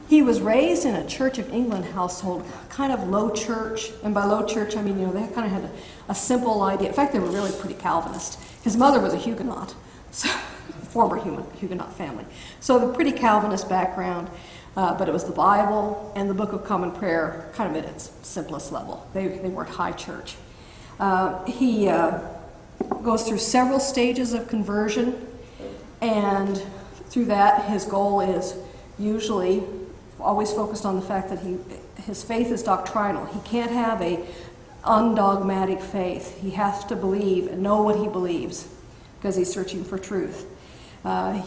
He was raised in a Church of England household, kind of low church, and by low church I mean, they kind of had a simple idea. In fact, they were really pretty Calvinist. His mother was a Huguenot, so, former Huguenot family. So the pretty Calvinist background, but it was the Bible and the Book of Common Prayer, kind of at its simplest level. They weren't high church. He goes through several stages of conversion, and through that his goal is usually always focused on the fact that his faith is doctrinal. He can't have a undogmatic faith. He has to believe and know what he believes because he's searching for truth.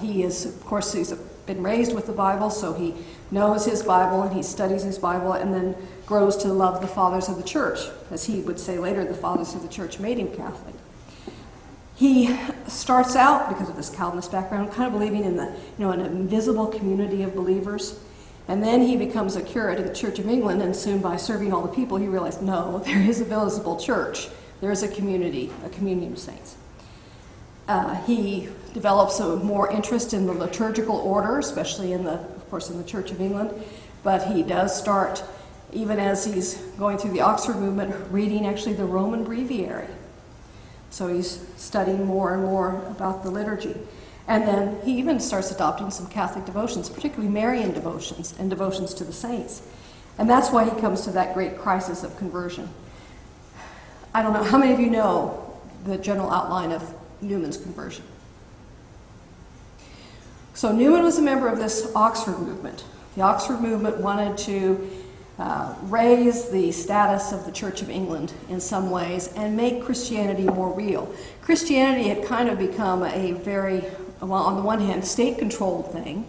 He is, of course, he's been raised with the Bible, so he knows his Bible and he studies his Bible and then grows to love the fathers of the church. As he would say later, the fathers of the church made him Catholic. He starts out, because of this Calvinist background, kind of believing in an invisible community of believers. And then he becomes a curate in the Church of England, and soon by serving all the people, he realized, no, there is a visible church. There is a community of saints. He develops a more interest in the liturgical order, especially of course, in the Church of England. But he does start, even as he's going through the Oxford movement, reading actually the Roman breviary. So he's studying more and more about the liturgy. And then he even starts adopting some Catholic devotions, particularly Marian devotions and devotions to the saints. And that's why he comes to that great crisis of conversion. I don't know, how many of you know the general outline of Newman's conversion? So Newman was a member of this Oxford movement. The Oxford movement wanted to raise the status of the Church of England in some ways and make Christianity more real. Christianity had kind of become a very, well, on the one hand, state-controlled thing,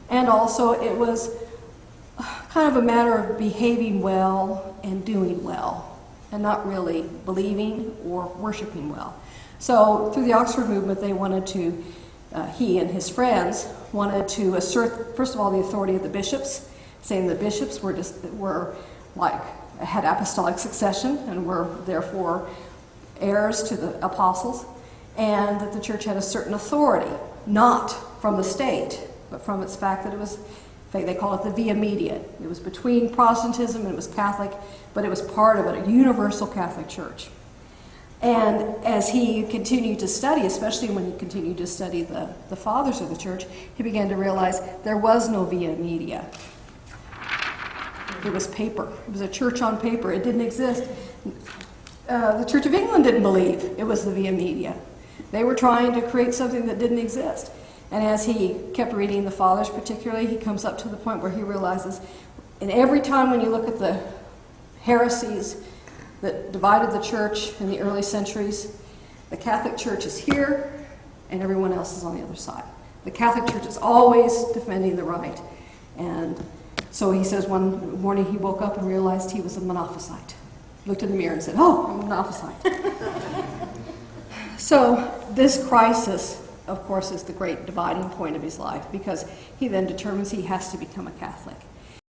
and also it was kind of a matter of behaving well and doing well, and not really believing or worshiping well. So through the Oxford movement, they wanted to, he and his friends wanted to assert, first of all, the authority of the bishops, saying the bishops had apostolic succession and were therefore heirs to the apostles, and that the church had a certain authority, not from the state, but from its fact that it was, they call it the via media. It was between Protestantism and it was Catholic, but it was part of a universal Catholic church. And as he continued to study, especially when he continued to study the fathers of the church, he began to realize there was no via media. It was paper. It was a church on paper. It didn't exist. The Church of England didn't believe it was the via media. They were trying to create something that didn't exist. And as he kept reading the fathers particularly, he comes up to the point where he realizes, and every time when you look at the heresies that divided the church in the early centuries, the Catholic Church is here and everyone else is on the other side. The Catholic Church is always defending the right. And so he says one morning he woke up and realized he was a Monophysite. Looked in the mirror and said, oh, I'm a Monophysite. So this crisis, of course, is the great dividing point of his life, because he then determines he has to become a Catholic.